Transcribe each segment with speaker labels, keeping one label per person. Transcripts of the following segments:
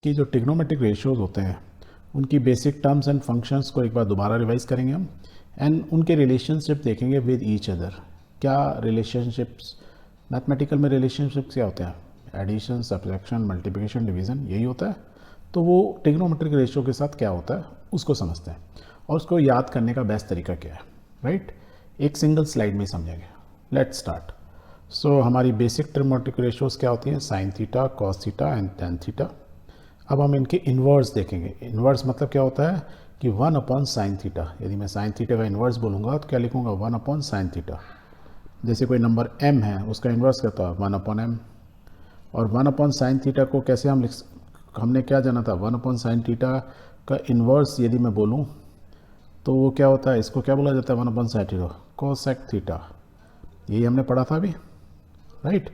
Speaker 1: कि जो trigonometric ratios होते हैं उनकी बेसिक टर्म्स एंड फंक्शंस को एक बार दोबारा रिवाइज करेंगे हम एंड उनके रिलेशनशिप देखेंगे विद ईच अदर। क्या रिलेशनशिप्स, मैथमेटिकल में रिलेशनशिप्स क्या होते हैं? एडिशन, सब्ट्रैक्शन, मल्टीप्लिकेशन, डिवीज़न, यही होता है। तो वो ट्रिग्नोमेट्रिक रेशियो के साथ क्या होता है उसको समझते हैं और उसको याद करने का बेस्ट तरीका क्या है, राइट? एक सिंगल स्लाइड में समझेंगे। Let's start. सो हमारी बेसिक ट्रिग्नोमेट्रिक रेशियोज क्या होती हैं? Sine theta, cos theta and tan theta. अब हम इनके इन्वर्स देखेंगे। इन्वर्स मतलब क्या होता है कि 1 अपॉन साइन थीटा। यदि मैं साइन थीटा का इन्वर्स बोलूँगा तो क्या लिखूँगा? 1 अपॉन साइन थीटा। जैसे कोई नंबर m है उसका इन्वर्स क्या था? 1 अपॉन m। और 1 अपॉन साइन थीटा को कैसे हमने क्या जाना था? 1 अपॉन साइन थीटा का इन्वर्स यदि मैं बोलूँ तो वो क्या होता है? इसको क्या बोला जाता है? 1 upon sine theta cosec theta. यही हमने पढ़ा था अभी, राइट?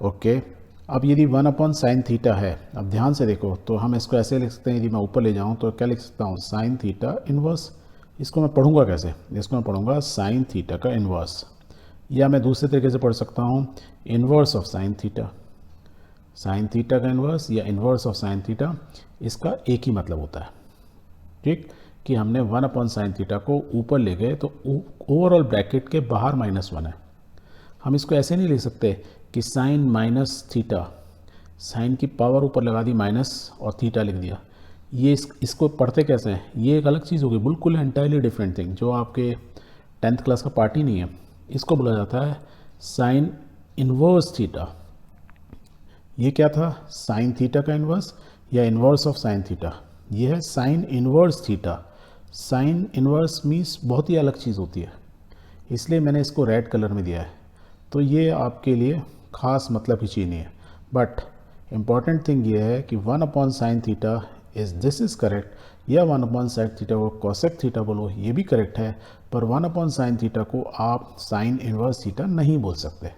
Speaker 1: ओके। अब यदि 1 अपॉन साइन थीटा है, अब ध्यान से देखो तो हम इसको ऐसे लिख सकते हैं। यदि मैं ऊपर ले जाऊँ तो क्या लिख सकता हूँ? Sine theta inverse. इसको मैं पढ़ूंगा कैसे? इसको मैं पढ़ूंगा साइन थीटा का इन्वर्स, या मैं दूसरे तरीके से पढ़ सकता हूँ inverse of sine theta. Sine theta का इन्वर्स या इन्वर्स ऑफ साइन थीटा, इसका एक ही मतलब होता है, ठीक? कि हमने 1 अपॉन साइन थीटा को ऊपर ले गए तो ओवरऑल ब्रैकेट के बाहर -1 है। हम इसको ऐसे नहीं लिख सकते कि साइन माइनस थीटा, साइन की पावर ऊपर लगा दी माइनस और थीटा लिख दिया। ये इसको पढ़ते कैसे हैं? ये एक अलग चीज़ होगी, बिल्कुल एंटायरली डिफरेंट थिंग, जो आपके 10th क्लास का पार्ट ही नहीं है। इसको बोला जाता है साइन इन्वर्स थीटा। ये क्या था? साइन थीटा का इन्वर्स या इन्वर्स ऑफ साइन थीटा। ये है sign inverse theta. Sign inverse means बहुत ही अलग चीज़ होती है, इसलिए मैंने इसको रेड कलर में दिया है। तो ये आपके लिए ख़ास मतलब की चीज़ नहीं है, बट इम्पॉर्टेंट थिंग ये है कि 1 upon sine theta this is correct, या 1 अपॉन साइन थीटा को कोसेक थीटा बोलो, ये भी करेक्ट है। पर 1 अपॉन साइन थीटा को आप साइन इन्वर्स थीटा नहीं बोल सकते।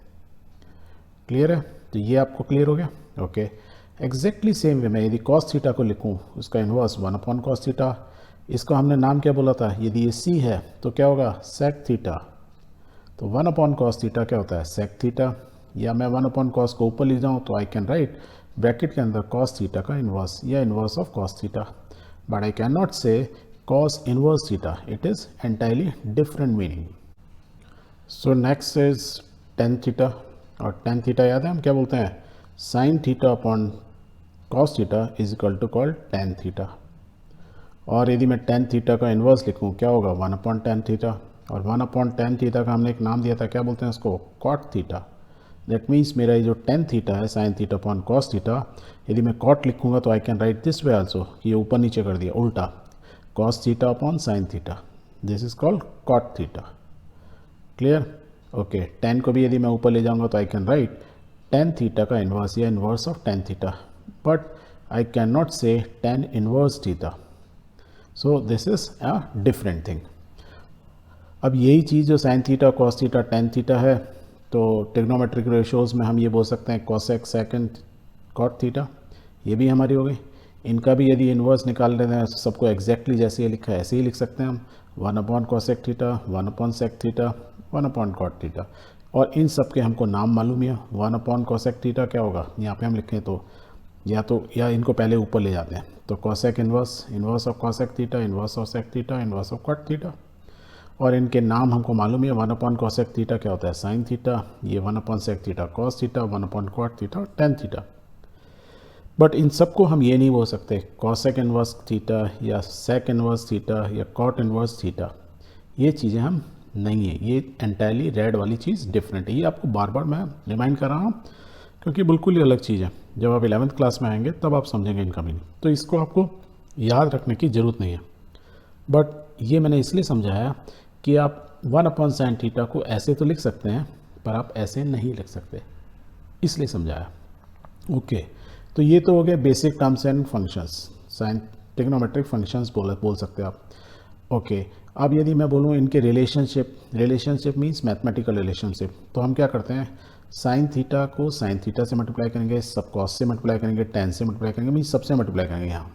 Speaker 1: क्लियर है? तो ये आपको क्लियर हो गया? ओके। एग्जैक्टली सेम वे में यदि कॉस थीटा को लिखूँ, उसका इन्वर्स 1 अपॉन कॉस थीटा। इसको हमने नाम क्या बोला था? यदि ये सी है तो क्या होगा? Sec theta. तो 1 अपॉन कॉस थीटा क्या होता है? Sec theta. या मैं 1 अपॉन कॉस को ऊपर ले जाऊँ तो आई कैन राइट ब्रैकेट के अंदर कॉस थीटा का इन्वर्स या inverse of cos theta, but I can not say cos inverse theta. It is entirely different meaning. So next is tan theta. और टेन थीटा याद है हम क्या बोलते हैं? Sine theta upon cos theta is equal to called tan theta. और यदि मैं टेन थीटा का इन्वर्स लिखूँ क्या होगा? 1 अपॉन टेन थीटा। और 1 अपॉन टेन थीटा का हमने एक नाम दिया था, क्या बोलते हैं उसको? Cot theta. दैट मीन्स मेरा ये जो टेन थीटा है sine theta upon cos theta, यदि मैं कॉट लिखूँगा तो I can write this way also, ये ऊपर नीचे कर दिया उल्टा, cos theta upon sine theta. This is called cot theta. Clear? Okay. Tan को भी यदि मैं ऊपर ले जाऊँगा तो I can write tan theta का इन्वर्स या inverse of tan theta, but I can not say tan inverse theta. So this is a different thing. अब यही चीज़ जो sign theta, cos theta, tan theta है, तो ट्रिग्नोमेट्रिक रेशियोज़ में हम ये बोल सकते हैं कॉसेक सेकंड कॉट थीटा। ये भी हमारी हो गई। इनका भी यदि इन्वर्स निकाल लेते हैं सबको एग्जैक्टली जैसे ये लिखा है ऐसे ही लिख सकते हैं हम। 1 upon cosec theta, 1 upon sec theta, 1 upon cot theta. और इन सब के हमको नाम मालूम है। 1 अपॉन कॉसेक थीटा क्या होगा? यहाँ पे हम लिखें तो या इनको पहले ऊपर ले जाते हैं तो cosec inverse, inverse of cosec theta, inverse of sec theta, inverse of cot theta. और इनके नाम हमको मालूम है। 1 अपॉन कॉसेक थीटा क्या होता है? Sine theta. ये 1 upon sec theta cos theta, 1 upon cot theta tan theta. But इन सबको हम ये नहीं बोल सकते कॉसेक इन्वर्स थीटा या सेक इन्वर्स थीटा या कॉट इन्वर्स थीटा। ये चीज़ें हम नहीं है, ये एंटायरली रेड वाली चीज़ डिफरेंट है। ये आपको बार बार मैं रिमाइंड कर रहा हूँ क्योंकि बिल्कुल ही अलग चीज़ है। जब आप 11th क्लास में आएंगे तब आप समझेंगे इनका मीनिंग, तो इसको आपको याद रखने की ज़रूरत नहीं है। बट ये मैंने इसलिए समझाया कि आप 1 अपॉन साइन थीटा को ऐसे तो लिख सकते हैं पर आप ऐसे नहीं लिख सकते, इसलिए समझाया। ओके। तो ये तो हो गया basic terms and functions, sine trigonometric functions बोल सकते हैं आप। ओके। अब यदि मैं बोलूँ इनके रिलेशनशिप मीन्स मैथमेटिकल रिलेशनशिप, तो हम क्या करते हैं? साइन थीटा को साइन थीटा से मल्टीप्लाई करेंगे, सब कॉस से मल्टीप्लाई करेंगे, टेन से मल्टीप्लाई करेंगे, मीन्स सबसे मल्टीप्लाई करेंगे। यहाँ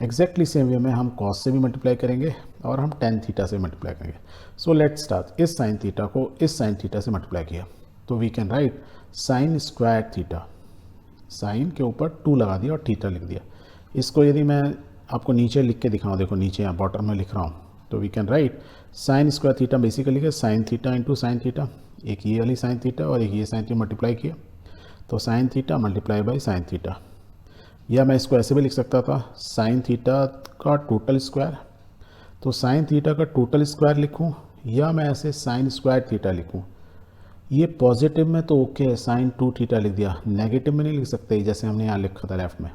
Speaker 1: एग्जैक्टली सेम वे में हम कॉस से भी मल्टीप्लाई करेंगे और हम टेन थीटा से मल्टीप्लाई करेंगे। So let's start. इस साइन थीटा को इस साइन थीटा से मल्टीप्लाई किया तो we can write sine square theta. Sine के ऊपर 2 लगा दिया और थीटा लिख दिया। इसको यदि मैं आपको नीचे लिख के दिखाऊँ, देखो नीचे यहाँ बॉटम में लिख रहा हूँ, तो we can write sine square theta basically के sine theta into sine theta, एक ये वाली साइन थीटा और एक ये साइन थीटा मल्टीप्लाई किया तो sine theta multiply by sine theta. या मैं इसको ऐसे भी लिख सकता था साइन थीटा का टोटल स्क्वायर, तो साइन थीटा का टोटल स्क्वायर लिखूं या मैं ऐसे साइन स्क्वायर थीटा लिखूं। ये पॉजिटिव में तो ओके है, साइन 2 थीटा लिख दिया, नेगेटिव में नहीं लिख सकते जैसे हमने यहाँ लिखा था लेफ्ट में,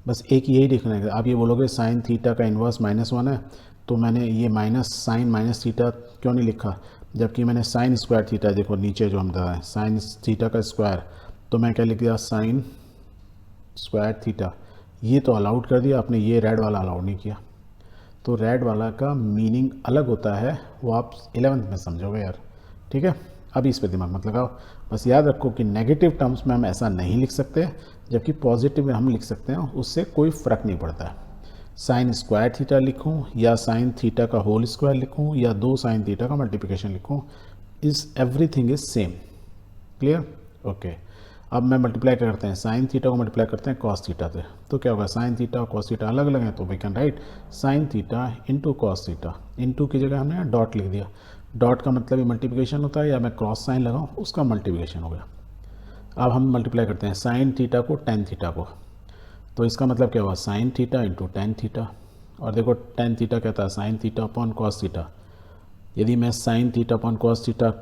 Speaker 1: बस एक यही लिखना है। आप ये बोलोगे साइन थीटा का इन्वर्स -1 है, तो मैंने ये माइनस साइन माइनस थीटा क्यों नहीं लिखा, जबकि मैंने साइन स्क्वायर थीटा, देखो नीचे जो हम दे रहे हैं साइन थीटा का स्क्वायर, तो मैं क्या लिख दिया साइन स्क्वायर थीटा। ये तो अलाउड कर दिया आपने, ये रेड वाला अलाउड नहीं किया। तो रेड वाला का मीनिंग अलग होता है, वो आप 11th में समझोगे यार, ठीक है। अभी इस पे दिमाग मत लगाओ, बस याद रखो कि नेगेटिव टर्म्स में हम ऐसा नहीं लिख सकते, जबकि पॉजिटिव में हम लिख सकते हैं, उससे कोई फ़र्क नहीं पड़ता है। साइन स्क्वायर थीटा लिखूं या साइन थीटा का होल स्क्वायर लिखूं या 2 साइन थीटा का मल्टीप्लिकेशन लिखूं, is everything is same. Clear? Okay. अब मैं मल्टीप्लाई करते हैं, साइन थीटा को मल्टीप्लाई करते हैं कॉस थीटा से, तो क्या होगा, साइन थीटा और कॉस थीटा अलग अलग हैं, तो we can write sine theta into cos theta. Into की जगह हमने डॉट लिख दिया, डॉट का मतलब ये मल्टीप्लिकेशन होता है, या मैं क्रॉस साइन लगाऊं उसका मल्टीप्लिकेशन हो गया। अब हम मल्टीप्लाई करते हैं साइन थीटा को टेन थीटा को, तो इसका मतलब क्या हुआ sign theta into tan theta. और देखो टेन थीटा कहता है sine theta upon cos theta. यदि मैं sign theta upon cos theta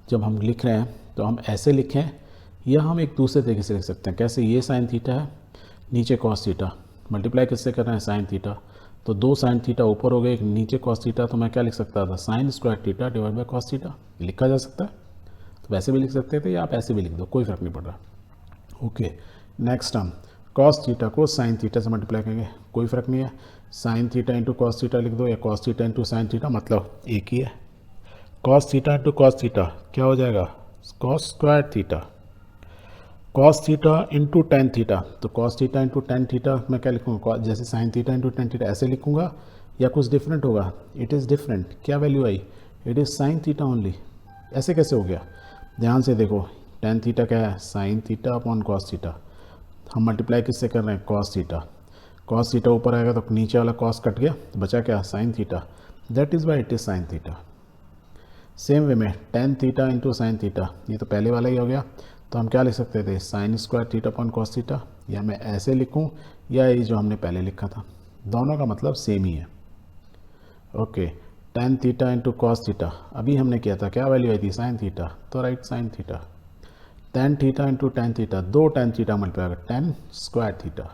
Speaker 1: जब हम लिख रहे हैं तो हम ऐसे लिखें, या हम एक दूसरे तरीके से लिख सकते हैं। कैसे, ये साइन थीटा है, नीचे कॉस थीटा, मल्टीप्लाई किससे कर रहे हैं साइन थीटा, तो 2 साइन थीटा ऊपर हो गए, एक नीचे कॉस थीटा, तो मैं क्या लिख सकता था sign square theta divide by cos theta, लिखा जा सकता है। तो वैसे भी लिख सकते थे या आप ऐसे भी लिख दो, कोई फ़र्क नहीं पड़ रहा। ओके, नेक्स्ट हम कॉस थीटा को साइन थीटा से मल्टीप्लाई करेंगे, कोई फ़र्क नहीं है, sine theta into cos theta लिख दो या cos theta into sine theta, मतलब एक ही है। Cos theta into cos theta क्या हो जाएगा, cos square theta. Cos theta into tan theta, तो cos theta into tan theta मैं क्या लिखूँगा, जैसे sine theta into tan theta ऐसे लिखूँगा या कुछ डिफरेंट होगा, इट इज़ डिफरेंट। क्या value I, it is sine theta only. ऐसे कैसे हो गया, ध्यान से देखो, टेन थीटा क्या है sine theta upon cos theta, हम मल्टीप्लाई किससे कर रहे हैं कॉस थीटा। कॉस थीटा ऊपर आएगा तो नीचे वाला कॉस कट गया, बचा क्या sine theta, that is why it is sine theta. Same way में tan theta into sine theta, ये तो पहले वाला ही हो गया, तो हम क्या लिख सकते थे sign square theta upon cos theta, या मैं ऐसे लिखूं या ये जो हमने पहले लिखा था, दोनों का मतलब सेम ही है। Okay, ten theta into cos theta, अभी हमने किया था क्या वैल्यू आई थी साइन थीटा, तो right sine theta. Tan theta into tan theta, 2 tan theta multiply कर टेन स्क्वायर थीटा।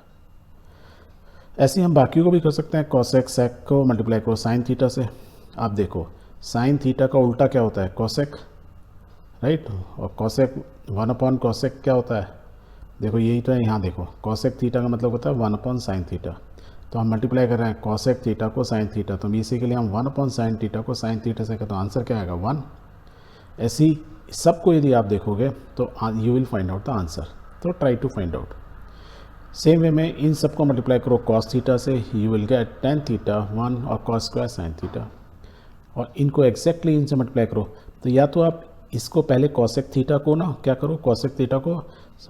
Speaker 1: ऐसे ही हम बाकी को भी कर सकते हैं, कॉसेक सेक को मल्टीप्लाई करो साइन थीटा से। आप देखो साइन थीटा का उल्टा क्या होता है कॉसेक, राइट, और कॉसेक 1 अपॉन कॉसेक क्या होता है, देखो यही तो है, यहाँ देखो कॉसेक थीटा का मतलब होता है 1 अपॉन साइन थीटा, तो हम मल्टीप्लाई कर रहे हैं कॉसेक थीटा को साइन थीटा, तो बेसिकली हम 1 अपॉन साइन थीटा को साइन थीटा से करते, तो आंसर क्या आएगा 1। ऐसे ही सबको यदि आप देखोगे तो you will find out the answer, तो try to find out. Same way में इन सबको मल्टीप्लाई करो कॉस थीटा से, you will get tan theta 1 और कॉस स्क्वायर साइन थीटा, और इनको एग्जैक्टली इनसे मल्टीप्लाई करो, तो या तो आप इसको पहले कॉसेक थीटा को ना क्या करो, कॉसेक थीटा को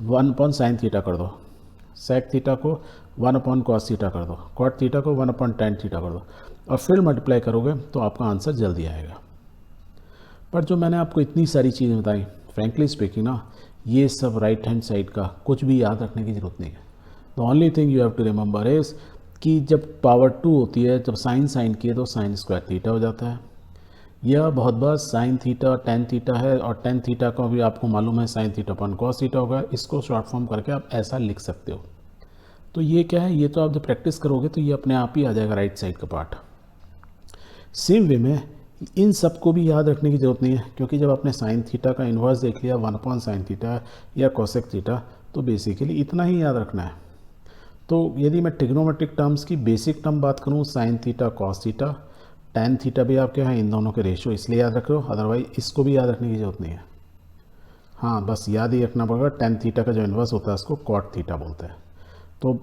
Speaker 1: 1 अपॉन साइन थीटा कर दो, सेक थीटा को 1 अपॉन कॉस थीटा कर दो, कॉट थीटा को 1 अपॉन टेन थीटा कर दो, और फिर मल्टीप्लाई करोगे तो आपका आंसर जल्दी आएगा। पर जो मैंने आपको इतनी सारी चीज़ें बताई, फ्रेंकली स्पीकिंग ना, ये सब राइट हैंड साइड का कुछ भी याद रखने की ज़रूरत नहीं है। The only thing you have to remember is कि जब पावर 2 होती है, जब साइन साइन की है तो साइन स्क्वायर थीटा हो जाता है। यह बहुत बार साइन थीटा टेन थीटा है, और टेन थीटा का भी आपको मालूम है sine theta upon cos theta होगा, इसको शॉर्ट फॉर्म करके आप ऐसा लिख सकते हो। तो ये क्या है, ये तो आप जब प्रैक्टिस करोगे तो ये अपने आप ही आ जाएगा राइट साइड का पार्ट। सेम वे में इन सबको भी याद रखने की ज़रूरत नहीं है, क्योंकि जब आपने साइन थीटा का इन्वर्स देख लिया 1 अपॉन साइन थीटा या कॉसेक थीटा, तो बेसिकली इतना ही याद रखना है। तो यदि मैं ट्रिग्नोमेट्रिक टर्म्स की बेसिक टर्म बात करूँ, sign theta cos theta tan theta भी आपके यहाँ, इन दोनों के रेशियो इसलिए याद रख लो, अदरवाइज इसको भी याद रखने की ज़रूरत नहीं है। हाँ, बस याद ही रखना पड़ेगा टेन थीटा का जो इन्वर्स होता है उसको कॉट थीटा बोलते हैं। तो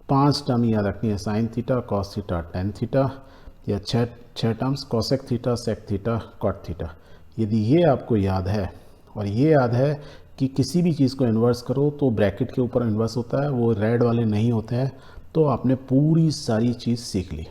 Speaker 1: 5 टर्म याद रखनी है, sine theta cos theta tan theta, या 6 terms cosec theta sec theta cot theta. यदि ये आपको याद है, और ये याद है कि किसी भी चीज़ को इन्वर्स करो तो ब्रैकेट के ऊपर इन्वर्स होता है, वो रेड वाले नहीं होते हैं, तो आपने पूरी सारी चीज़ सीख ली।